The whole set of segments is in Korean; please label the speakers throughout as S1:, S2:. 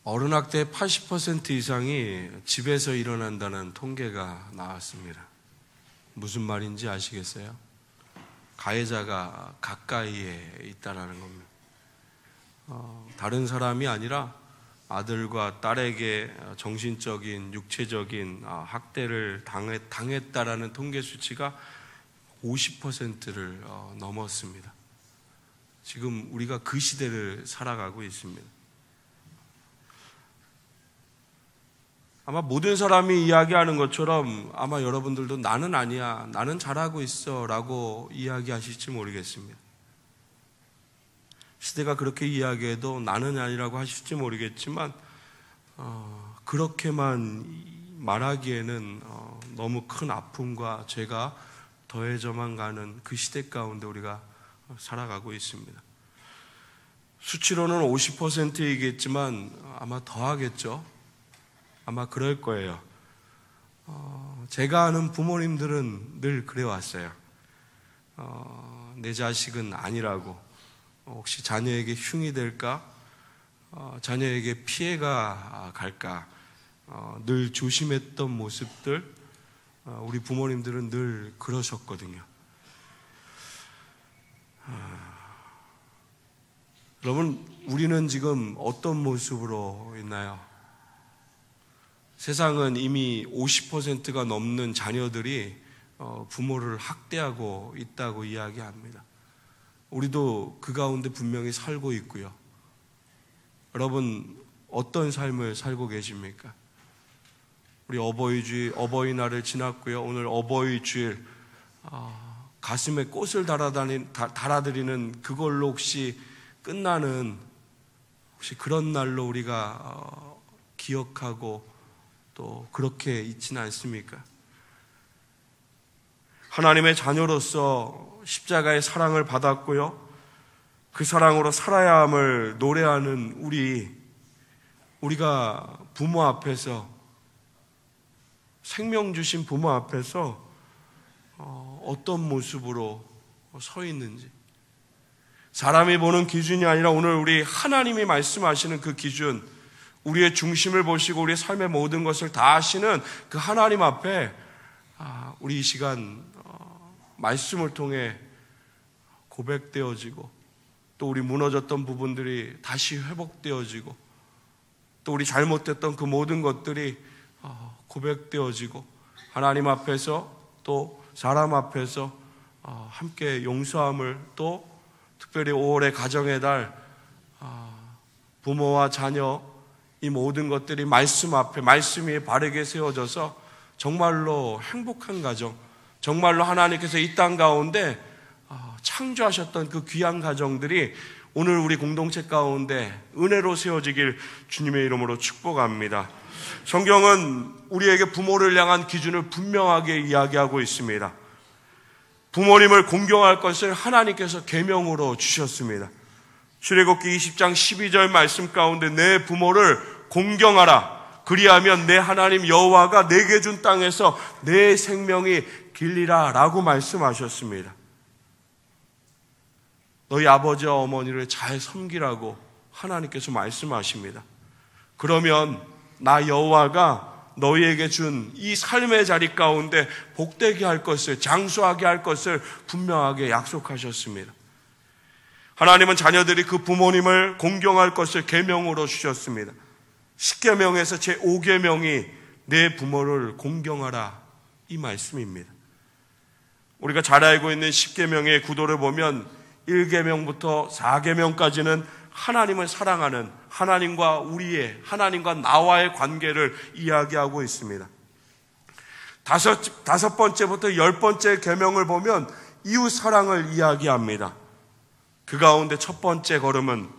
S1: 어른학대의 80% 이상이 집에서 일어난다는 통계가 나왔습니다. 무슨 말인지 아시겠어요? 가해자가 가까이에 있다는 겁니다. 다른 사람이 아니라 아들과 딸에게 정신적인, 육체적인 학대를 당했다라는 통계 수치가 50%를 넘었습니다. 지금 우리가 그 시대를 살아가고 있습니다. 아마 모든 사람이 이야기하는 것처럼 아마 여러분들도 나는 아니야, 나는 잘하고 있어 라고 이야기하실지 모르겠습니다. 시대가 그렇게 이야기해도 나는 아니라고 하실지 모르겠지만 그렇게만 말하기에는 너무 큰 아픔과 죄가 더해져만 가는 그 시대 가운데 우리가 살아가고 있습니다. 수치로는 50%이겠지만 아마 더 하겠죠. 아마 그럴 거예요. 제가 아는 부모님들은 늘 그래왔어요. 내 자식은 아니라고, 혹시 자녀에게 흉이 될까? 자녀에게 피해가 갈까? 늘 조심했던 모습들, 우리 부모님들은 늘 그러셨거든요. 여러분, 우리는 지금 어떤 모습으로 있나요? 세상은 이미 50%가 넘는 자녀들이 부모를 학대하고 있다고 이야기합니다. 우리도 그 가운데 분명히 살고 있고요. 여러분, 어떤 삶을 살고 계십니까? 우리 어버이날을 지났고요. 오늘 어버이 주일, 가슴에 꽃을 달아드리는 그걸로 혹시 끝나는, 혹시 그런 날로 우리가 기억하고 또 그렇게 있지는 않습니까? 하나님의 자녀로서 십자가의 사랑을 받았고요. 그 사랑으로 살아야 함을 노래하는 우리가 부모 앞에서, 생명 주신 부모 앞에서 어떤 모습으로 서 있는지, 사람이 보는 기준이 아니라 오늘 우리 하나님이 말씀하시는 그 기준, 우리의 중심을 보시고 우리의 삶의 모든 것을 다 아시는 그 하나님 앞에 우리 이 시간 말씀을 통해 고백되어지고, 또 우리 무너졌던 부분들이 다시 회복되어지고, 또 우리 잘못됐던 그 모든 것들이 고백되어지고, 하나님 앞에서 또 사람 앞에서 함께 용서함을, 또 특별히 5월의 가정의 달, 부모와 자녀, 이 모든 것들이 말씀 앞에, 말씀 위에 바르게 세워져서 정말로 행복한 가정, 정말로 하나님께서 이 땅 가운데 창조하셨던 그 귀한 가정들이 오늘 우리 공동체 가운데 은혜로 세워지길 주님의 이름으로 축복합니다. 성경은 우리에게 부모를 향한 기준을 분명하게 이야기하고 있습니다. 부모님을 공경할 것을 하나님께서 계명으로 주셨습니다. 출애굽기 20장 12절 말씀 가운데 내 부모를 공경하라. 그리하면 내 하나님 여호와가 내게 준 땅에서 내 생명이 길리라 라고 말씀하셨습니다. 너희 아버지와 어머니를 잘 섬기라고 하나님께서 말씀하십니다. 그러면 나 여호와가 너희에게 준 이 삶의 자리 가운데 복되게 할 것을, 장수하게 할 것을 분명하게 약속하셨습니다. 하나님은 자녀들이 그 부모님을 공경할 것을 계명으로 주셨습니다. 10계명에서 제5계명이 내 부모를 공경하라, 이 말씀입니다. 우리가 잘 알고 있는 10계명의 구도를 보면 1계명부터 4계명까지는 하나님을 사랑하는, 하나님과 나와의 관계를 이야기하고 있습니다. 다섯 번째부터 10번째 계명을 보면 이웃 사랑을 이야기합니다. 그 가운데 첫 번째 걸음은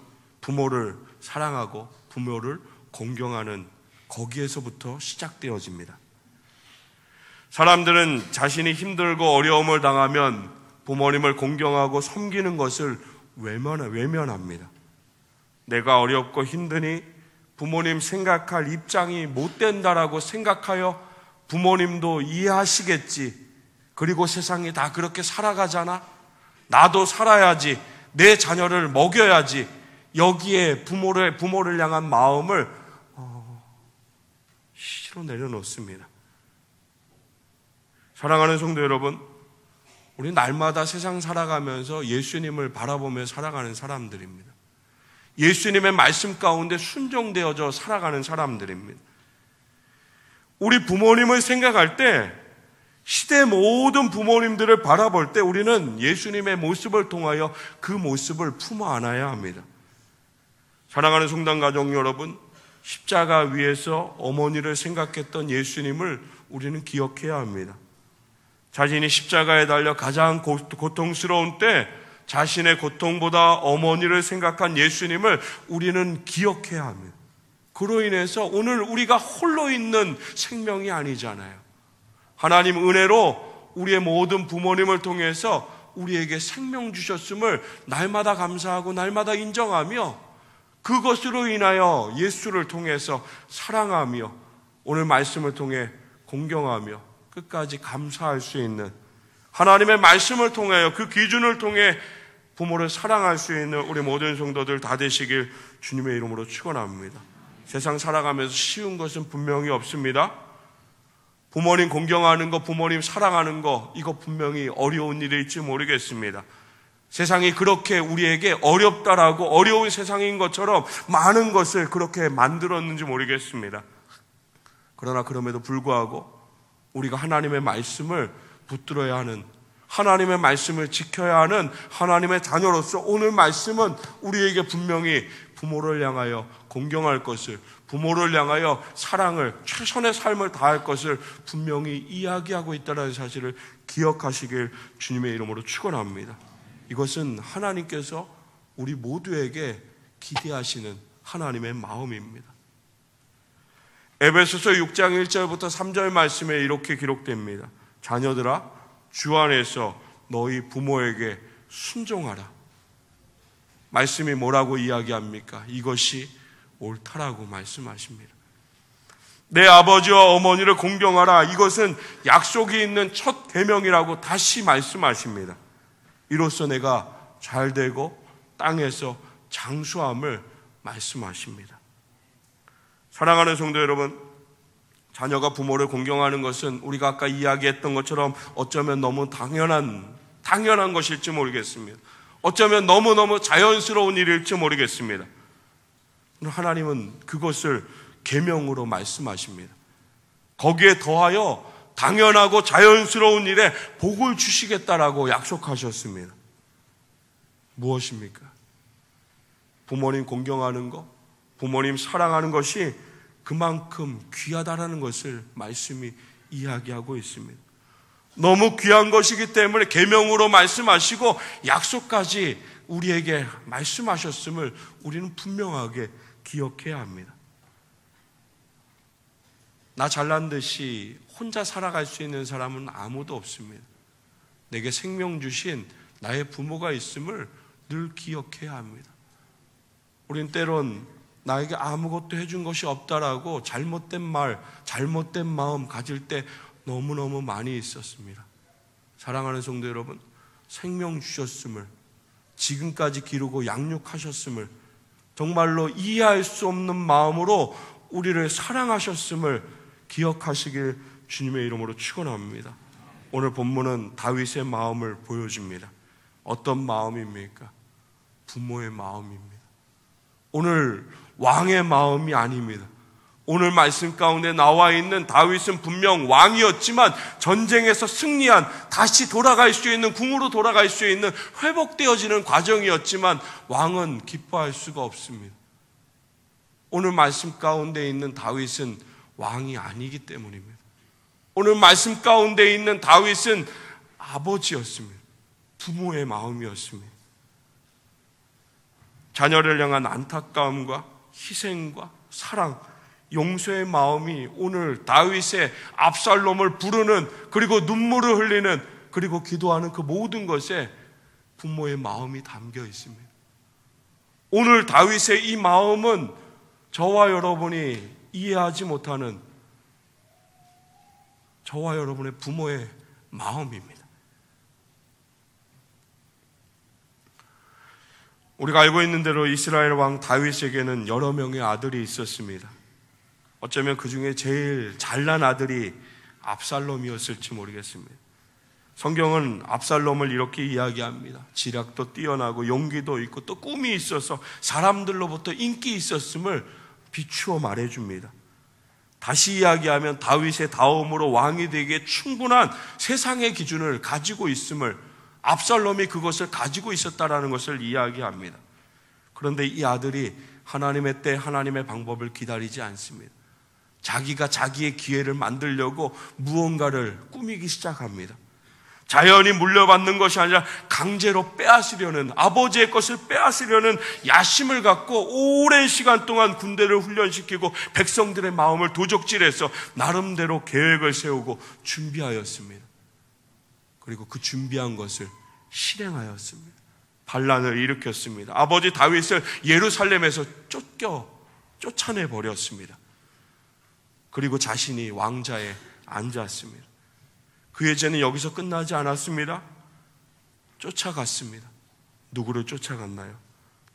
S1: 부모를 사랑하고 부모를 공경하는, 거기에서부터 시작되어집니다. 사람들은 자신이 힘들고 어려움을 당하면 부모님을 공경하고 섬기는 것을 외면합니다. 내가 어렵고 힘드니 부모님 생각할 입장이 못 된다라고 생각하여 부모님도 이해하시겠지, 그리고 세상이 다 그렇게 살아가잖아, 나도 살아야지, 내 자녀를 먹여야지, 여기에 부모를 향한 마음을 수시로 내려놓습니다. 사랑하는 성도 여러분, 우리 날마다 세상 살아가면서 예수님을 바라보며 살아가는 사람들입니다. 예수님의 말씀 가운데 순종되어져 살아가는 사람들입니다. 우리 부모님을 생각할 때, 시대 모든 부모님들을 바라볼 때 우리는 예수님의 모습을 통하여 그 모습을 품어 안아야 합니다. 사랑하는 성당 가족 여러분, 십자가 위에서 어머니를 생각했던 예수님을 우리는 기억해야 합니다. 자신이 십자가에 달려 가장 고통스러운 때 자신의 고통보다 어머니를 생각한 예수님을 우리는 기억해야 합니다. 그로 인해서 오늘 우리가 홀로 있는 생명이 아니잖아요. 하나님 은혜로 우리의 모든 부모님을 통해서 우리에게 생명 주셨음을 날마다 감사하고 날마다 인정하며 그것으로 인하여 예수를 통해서 사랑하며 오늘 말씀을 통해 공경하며 끝까지 감사할 수 있는 하나님의 말씀을 통하여 그 기준을 통해 부모를 사랑할 수 있는 우리 모든 성도들 다 되시길 주님의 이름으로 축원합니다. 세상 살아가면서 쉬운 것은 분명히 없습니다. 부모님 공경하는 거, 부모님 사랑하는 거, 이거 분명히 어려운 일일지 모르겠습니다. 세상이 그렇게 우리에게 어렵다라고 어려운 세상인 것처럼 많은 것을 그렇게 만들었는지 모르겠습니다. 그러나 그럼에도 불구하고 우리가 하나님의 말씀을 붙들어야 하는, 하나님의 말씀을 지켜야 하는 하나님의 자녀로서 오늘 말씀은 우리에게 분명히 부모를 향하여 공경할 것을, 부모를 향하여 사랑을, 최선의 삶을 다할 것을 분명히 이야기하고 있다는 사실을 기억하시길 주님의 이름으로 축원합니다. 이것은 하나님께서 우리 모두에게 기대하시는 하나님의 마음입니다. 에베소서 6장 1절부터 3절 말씀에 이렇게 기록됩니다. 자녀들아, 주 안에서 너희 부모에게 순종하라. 말씀이 뭐라고 이야기합니까? 이것이 옳다라고 말씀하십니다. 내 아버지와 어머니를 공경하라. 이것은 약속이 있는 첫 계명이라고 다시 말씀하십니다. 이로써 내가 잘되고 땅에서 장수함을 말씀하십니다. 사랑하는 성도 여러분, 자녀가 부모를 공경하는 것은 우리가 아까 이야기했던 것처럼 어쩌면 너무 당연한 것일지 모르겠습니다. 어쩌면 너무너무 자연스러운 일일지 모르겠습니다. 하나님은 그것을 계명으로 말씀하십니다. 거기에 더하여 당연하고 자연스러운 일에 복을 주시겠다라고 약속하셨습니다. 무엇입니까? 부모님 공경하는 것, 부모님 사랑하는 것이 그만큼 귀하다라는 것을 말씀이 이야기하고 있습니다. 너무 귀한 것이기 때문에 계명으로 말씀하시고 약속까지 우리에게 말씀하셨음을 우리는 분명하게 기억해야 합니다. 나 잘난 듯이 혼자 살아갈 수 있는 사람은 아무도 없습니다. 내게 생명 주신 나의 부모가 있음을 늘 기억해야 합니다. 우린 때론 나에게 아무것도 해준 것이 없다라고 잘못된 말, 잘못된 마음 가질 때 너무너무 많이 있었습니다. 사랑하는 성도 여러분, 생명 주셨음을, 지금까지 기르고 양육하셨음을, 정말로 이해할 수 없는 마음으로 우리를 사랑하셨음을 기억하시길 주님의 이름으로 축원합니다. 오늘 본문은 다윗의 마음을 보여줍니다. 어떤 마음입니까? 부모의 마음입니다. 오늘 왕의 마음이 아닙니다. 오늘 말씀 가운데 나와 있는 다윗은 분명 왕이었지만 전쟁에서 승리한, 다시 돌아갈 수 있는, 궁으로 돌아갈 수 있는 회복되어지는 과정이었지만 왕은 기뻐할 수가 없습니다. 오늘 말씀 가운데 있는 다윗은 왕이 아니기 때문입니다. 오늘 말씀 가운데 있는 다윗은 아버지였습니다. 부모의 마음이었습니다. 자녀를 향한 안타까움과 희생과 사랑, 용서의 마음이 오늘 다윗의 압살롬을 부르는, 그리고 눈물을 흘리는, 그리고 기도하는 그 모든 것에 부모의 마음이 담겨 있습니다. 오늘 다윗의 이 마음은 저와 여러분이 이해하지 못하는 저와 여러분의 부모의 마음입니다. 우리가 알고 있는 대로 이스라엘 왕 다윗에게는 여러 명의 아들이 있었습니다. 어쩌면 그 중에 제일 잘난 아들이 압살롬이었을지 모르겠습니다. 성경은 압살롬을 이렇게 이야기합니다. 지략도 뛰어나고 용기도 있고 또 꿈이 있어서 사람들로부터 인기 있었음을 비추어 말해줍니다. 다시 이야기하면 다윗의 다음으로 왕이 되기에 충분한 세상의 기준을 가지고 있음을, 압살롬이 그것을 가지고 있었다라는 것을 이야기합니다. 그런데 이 아들이 하나님의 때 하나님의 방법을 기다리지 않습니다. 자기가 자기의 기회를 만들려고 무언가를 꾸미기 시작합니다. 자연히 물려받는 것이 아니라 강제로 빼앗으려는, 아버지의 것을 빼앗으려는 야심을 갖고 오랜 시간 동안 군대를 훈련시키고 백성들의 마음을 도적질해서 나름대로 계획을 세우고 준비하였습니다. 그리고 그 준비한 것을 실행하였습니다. 반란을 일으켰습니다. 아버지 다윗을 예루살렘에서 쫓아내버렸습니다. 그리고 자신이 왕자에 앉았습니다. 그의 죄는 여기서 끝나지 않았습니다. 쫓아갔습니다. 누구를 쫓아갔나요?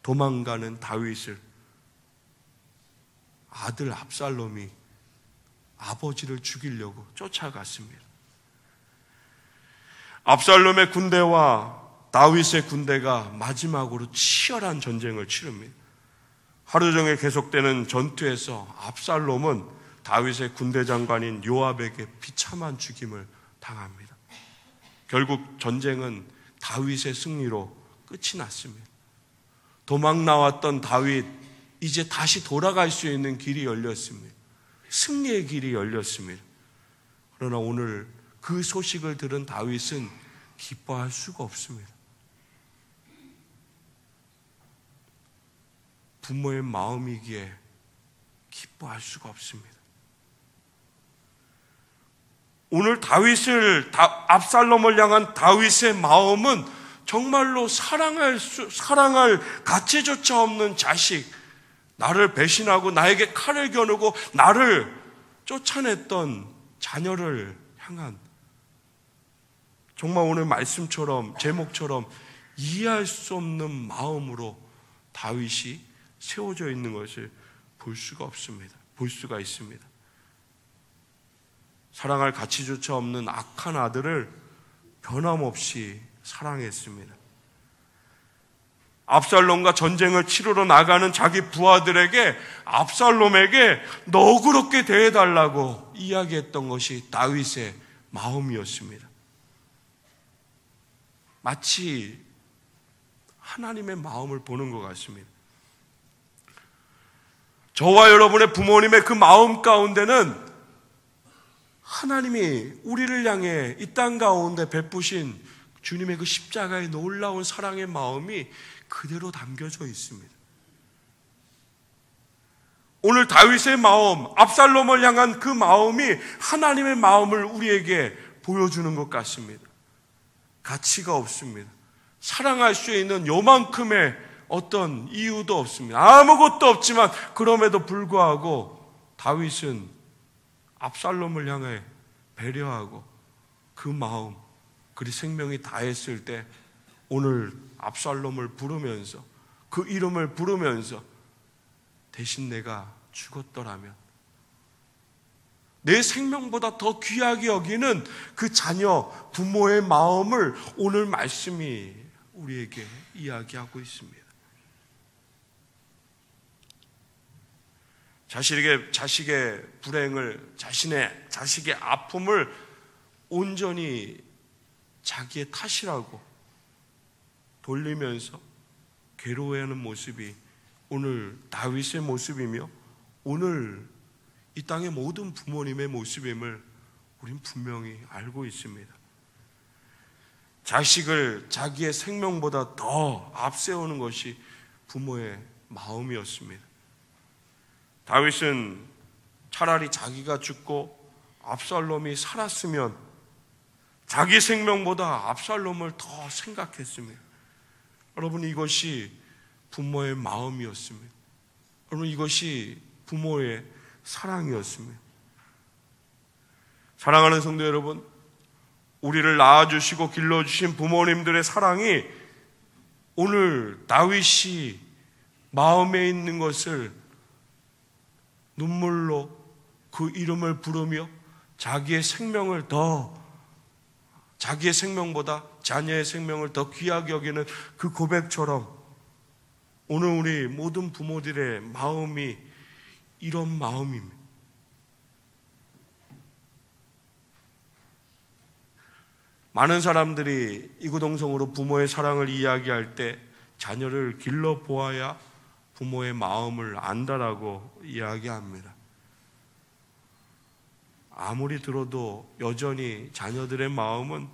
S1: 도망가는 다윗을 아들 압살롬이 아버지를 죽이려고 쫓아갔습니다. 압살롬의 군대와 다윗의 군대가 마지막으로 치열한 전쟁을 치릅니다. 하루 종일 계속되는 전투에서 압살롬은 다윗의 군대 장관인 요압에게 비참한 죽임을 당합니다. 결국 전쟁은 다윗의 승리로 끝이 났습니다. 도망 나왔던 다윗, 이제 다시 돌아갈 수 있는 길이 열렸습니다. 승리의 길이 열렸습니다. 그러나 오늘 그 소식을 들은 다윗은 기뻐할 수가 없습니다. 부모의 마음이기에 기뻐할 수가 없습니다. 오늘 압살롬을 향한 다윗의 마음은 정말로 사랑할 가치조차 없는 자식, 나를 배신하고 나에게 칼을 겨누고 나를 쫓아냈던 자녀를 향한, 정말 오늘 말씀처럼, 제목처럼 이해할 수 없는 마음으로 다윗이 세워져 있는 것을 볼 수가 있습니다. 사랑할 가치조차 없는 악한 아들을 변함없이 사랑했습니다. 압살롬과 전쟁을 치르러 나가는 자기 부하들에게 압살롬에게 너그럽게 대해달라고 이야기했던 것이 다윗의 마음이었습니다. 마치 하나님의 마음을 보는 것 같습니다. 저와 여러분의 부모님의 그 마음 가운데는 하나님이 우리를 향해 이 땅 가운데 베푸신 주님의 그 십자가의 놀라운 사랑의 마음이 그대로 담겨져 있습니다. 오늘 다윗의 마음, 압살롬을 향한 그 마음이 하나님의 마음을 우리에게 보여주는 것 같습니다. 가치가 없습니다. 사랑할 수 있는 요만큼의 어떤 이유도 없습니다. 아무것도 없지만 그럼에도 불구하고 다윗은 압살롬을 향해 배려하고 그 마음, 그리 생명이 다했을 때 오늘 압살롬을 부르면서, 그 이름을 부르면서 대신 내가 죽었더라면, 내 생명보다 더 귀하게 여기는 그 자녀, 부모의 마음을 오늘 말씀이 우리에게 이야기하고 있습니다. 자식의 불행을, 자식의 아픔을 온전히 자기의 탓이라고 돌리면서 괴로워하는 모습이 오늘 다윗의 모습이며 오늘 이 땅의 모든 부모님의 모습임을 우린 분명히 알고 있습니다. 자식을 자기의 생명보다 더 앞세우는 것이 부모의 마음이었습니다. 다윗은 차라리 자기가 죽고 압살롬이 살았으면 자기 생명보다 압살롬을 더 생각했습니다. 여러분, 이것이 부모의 마음이었습니다. 여러분, 이것이 부모의 사랑이었습니다. 사랑하는 성도 여러분, 우리를 낳아주시고 길러주신 부모님들의 사랑이 오늘 다윗이 마음에 있는 것을 눈물로 그 이름을 부르며 자기의 생명보다 자녀의 생명을 더 귀하게 여기는 그 고백처럼 오늘 우리 모든 부모들의 마음이 이런 마음입니다. 많은 사람들이 이구동성으로 부모의 사랑을 이야기할 때 자녀를 길러보아야 부모의 마음을 안다라고 이야기합니다. 아무리 들어도 여전히 자녀들의 마음은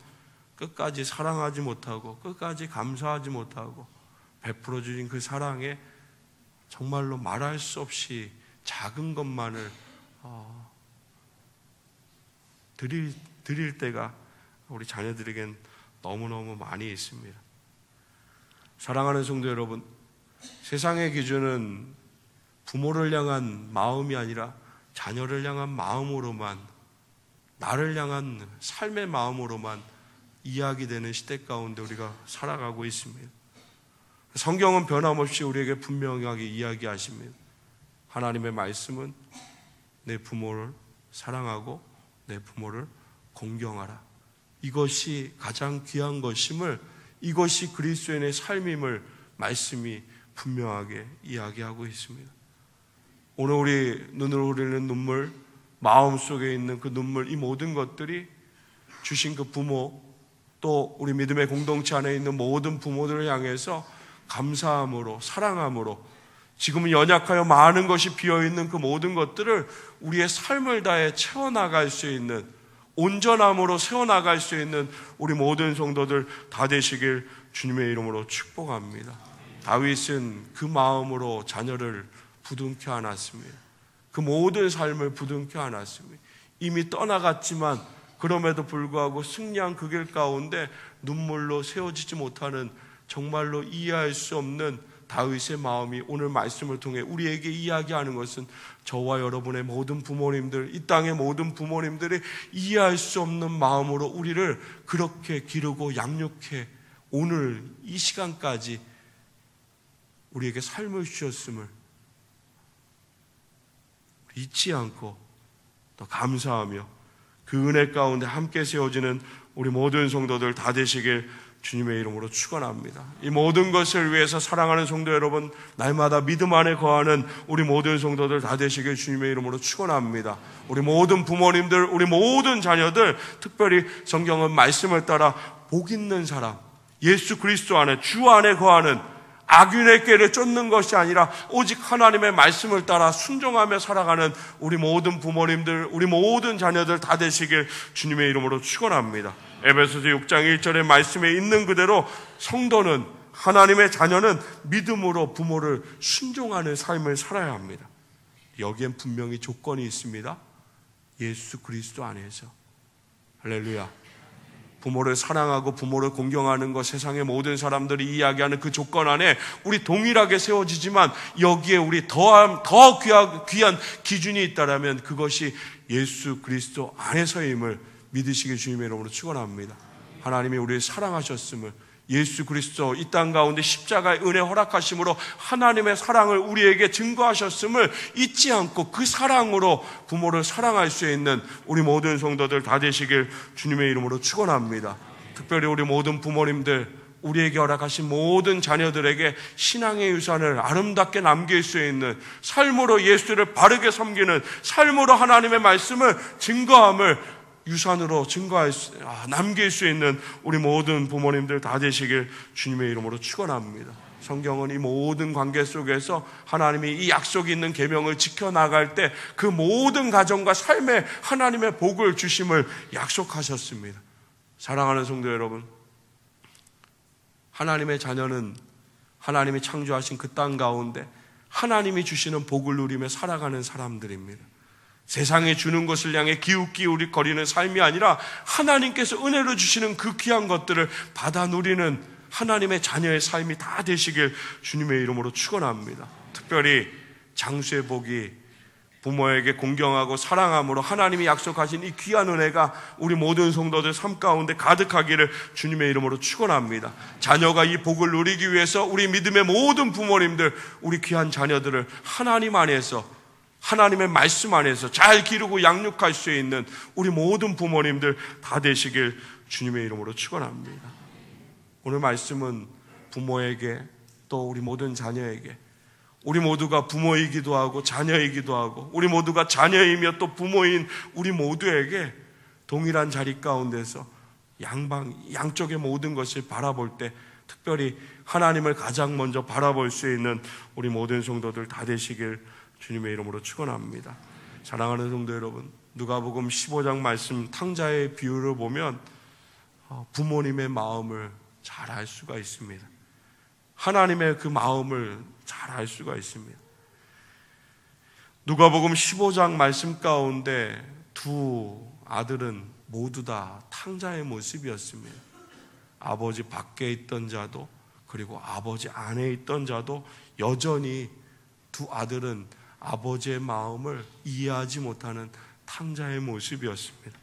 S1: 끝까지 사랑하지 못하고 끝까지 감사하지 못하고 베풀어 주신 그 사랑에 정말로 말할 수 없이 작은 것만을 드릴 때가 우리 자녀들에겐 너무너무 많이 있습니다. 사랑하는 성도 여러분, 세상의 기준은 부모를 향한 마음이 아니라 자녀를 향한 마음으로만, 나를 향한 삶의 마음으로만 이야기되는 시대 가운데 우리가 살아가고 있습니다. 성경은 변함없이 우리에게 분명하게 이야기하십니다. 하나님의 말씀은 내 부모를 사랑하고 내 부모를 공경하라. 이것이 가장 귀한 것임을, 이것이 그리스도인의 삶임을 말씀이 분명하게 이야기하고 있습니다. 오늘 우리 눈으로 흐르는 눈물, 마음속에 있는 그 눈물, 이 모든 것들이 주신 그 부모, 또 우리 믿음의 공동체 안에 있는 모든 부모들을 향해서 감사함으로, 사랑함으로, 지금은 연약하여 많은 것이 비어있는 그 모든 것들을 우리의 삶을 다해 채워나갈 수 있는, 온전함으로 세워나갈 수 있는 우리 모든 성도들 다 되시길 주님의 이름으로 축복합니다. 다윗은 그 마음으로 자녀를 부둥켜 안았습니다. 그 모든 삶을 부둥켜 안았습니다. 이미 떠나갔지만 그럼에도 불구하고 승리한 그 길 가운데 눈물로 세워지지 못하는, 정말로 이해할 수 없는 다윗의 마음이 오늘 말씀을 통해 우리에게 이야기하는 것은 저와 여러분의 모든 부모님들, 이 땅의 모든 부모님들이 이해할 수 없는 마음으로 우리를 그렇게 기르고 양육해 오늘 이 시간까지 우리에게 삶을 주셨음을 잊지 않고 또 감사하며 그 은혜 가운데 함께 세워지는 우리 모든 성도들 다 되시길 주님의 이름으로 축원합니다. 이 모든 것을 위해서 사랑하는 성도 여러분, 날마다 믿음 안에 거하는 우리 모든 성도들 다 되시길 주님의 이름으로 축원합니다. 우리 모든 부모님들, 우리 모든 자녀들, 특별히 성경은 말씀을 따라 복 있는 사람, 예수 그리스도 안에, 주 안에 거하는, 악인의 꾀를 쫓는 것이 아니라 오직 하나님의 말씀을 따라 순종하며 살아가는 우리 모든 부모님들, 우리 모든 자녀들 다 되시길 주님의 이름으로 축원합니다. 에베소서 6장 1절의 말씀에 있는 그대로 성도는, 하나님의 자녀는 믿음으로 부모를 순종하는 삶을 살아야 합니다. 여기엔 분명히 조건이 있습니다. 예수 그리스도 안에서. 할렐루야. 부모를 사랑하고 부모를 공경하는 것, 세상의 모든 사람들이 이야기하는 그 조건 안에 우리 동일하게 세워지지만 여기에 우리 더 귀한 기준이 있다라면 그것이 예수 그리스도 안에서임을 믿으시길 주님의 이름으로 축원합니다. 하나님이 우리를 사랑하셨음을, 예수 그리스도 이 땅 가운데 십자가의 은혜 허락하심으로 하나님의 사랑을 우리에게 증거하셨음을 잊지 않고 그 사랑으로 부모를 사랑할 수 있는 우리 모든 성도들 다 되시길 주님의 이름으로 축원합니다. 특별히 우리 모든 부모님들, 우리에게 허락하신 모든 자녀들에게 신앙의 유산을 아름답게 남길 수 있는 삶으로 예수를 바르게 섬기는 삶으로 하나님의 말씀을 증거함을 유산으로 남길 수 있는 우리 모든 부모님들 다 되시길 주님의 이름으로 축원합니다. 성경은 이 모든 관계 속에서 하나님이 이 약속이 있는 계명을 지켜나갈 때 그 모든 가정과 삶에 하나님의 복을 주심을 약속하셨습니다. 사랑하는 성도 여러분, 하나님의 자녀는 하나님이 창조하신 그 땅 가운데 하나님이 주시는 복을 누리며 살아가는 사람들입니다. 세상에 주는 것을 향해 기웃기웃거리는 삶이 아니라 하나님께서 은혜로 주시는 그 귀한 것들을 받아 누리는 하나님의 자녀의 삶이 다 되시길 주님의 이름으로 축원합니다. 특별히 장수의 복이 부모에게 공경하고 사랑함으로 하나님이 약속하신 이 귀한 은혜가 우리 모든 성도들 삶 가운데 가득하기를 주님의 이름으로 축원합니다. 자녀가 이 복을 누리기 위해서 우리 믿음의 모든 부모님들, 우리 귀한 자녀들을 하나님 안에서 하나님의 말씀 안에서 잘 기르고 양육할 수 있는 우리 모든 부모님들 다 되시길 주님의 이름으로 축원합니다. 오늘 말씀은 부모에게 또 우리 모든 자녀에게, 우리 모두가 부모이기도 하고 자녀이기도 하고 우리 모두가 자녀이며 또 부모인 우리 모두에게 동일한 자리 가운데서 양쪽의 모든 것을 바라볼 때 특별히 하나님을 가장 먼저 바라볼 수 있는 우리 모든 성도들 다 되시길 주님의 이름으로 축원합니다. 사랑하는 성도 여러분, 누가복음 15장 말씀 탕자의 비유를 보면 부모님의 마음을 잘 알 수가 있습니다. 하나님의 그 마음을 잘 알 수가 있습니다. 누가복음 15장 말씀 가운데 두 아들은 모두 다 탕자의 모습이었습니다. 아버지 밖에 있던 자도 그리고 아버지 안에 있던 자도 여전히 두 아들은 아버지의 마음을 이해하지 못하는 탕자의 모습이었습니다.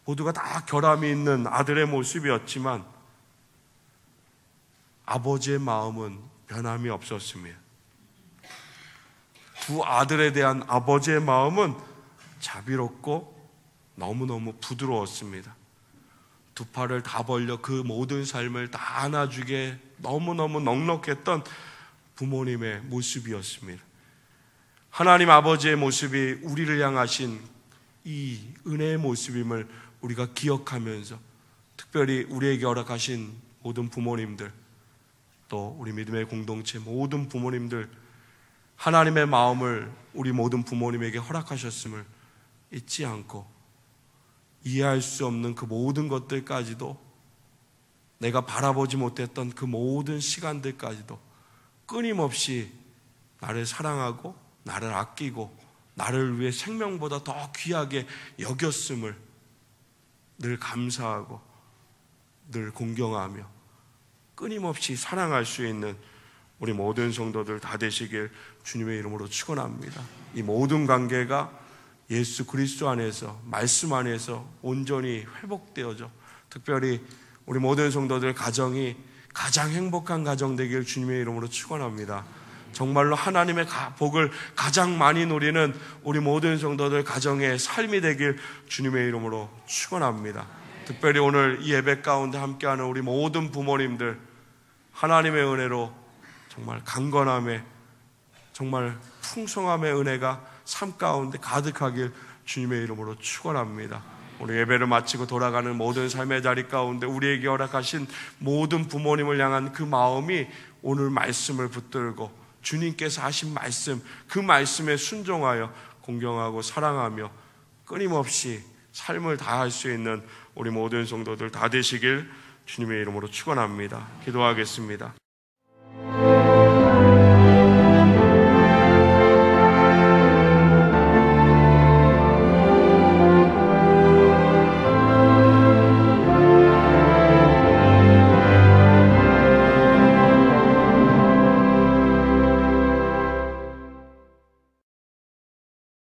S1: 모두가 다 결함이 있는 아들의 모습이었지만 아버지의 마음은 변함이 없었습니다. 두 아들에 대한 아버지의 마음은 자비롭고 너무너무 부드러웠습니다. 두 팔을 다 벌려 그 모든 삶을 다 안아주게 너무너무 넉넉했던 부모님의 모습이었습니다. 하나님 아버지의 모습이 우리를 향하신 이 은혜의 모습임을 우리가 기억하면서 특별히 우리에게 허락하신 모든 부모님들, 또 우리 믿음의 공동체 모든 부모님들, 하나님의 마음을 우리 모든 부모님에게 허락하셨음을 잊지 않고 이해할 수 없는 그 모든 것들까지도, 내가 바라보지 못했던 그 모든 시간들까지도 끊임없이 나를 사랑하고 나를 아끼고 나를 위해 생명보다 더 귀하게 여겼음을 늘 감사하고 늘 공경하며 끊임없이 사랑할 수 있는 우리 모든 성도들 다 되시길 주님의 이름으로 축원합니다. 이 모든 관계가 예수 그리스도 안에서, 말씀 안에서 온전히 회복되어져 특별히 우리 모든 성도들 가정이 가장 행복한 가정 되길 주님의 이름으로 축원합니다. 정말로 하나님의 복을 가장 많이 누리는 우리 모든 성도들 가정의 삶이 되길 주님의 이름으로 축원합니다. 특별히 오늘 이 예배 가운데 함께하는 우리 모든 부모님들, 하나님의 은혜로 정말 강건함에 정말 풍성함의 은혜가 삶 가운데 가득하길 주님의 이름으로 축원합니다. 우리 예배를 마치고 돌아가는 모든 삶의 자리 가운데 우리에게 허락하신 모든 부모님을 향한 그 마음이 오늘 말씀을 붙들고 주님께서 하신 말씀, 그 말씀에 순종하여 공경하고 사랑하며 끊임없이 삶을 다할 수 있는 우리 모든 성도들 다 되시길 주님의 이름으로 축원합니다. 기도하겠습니다.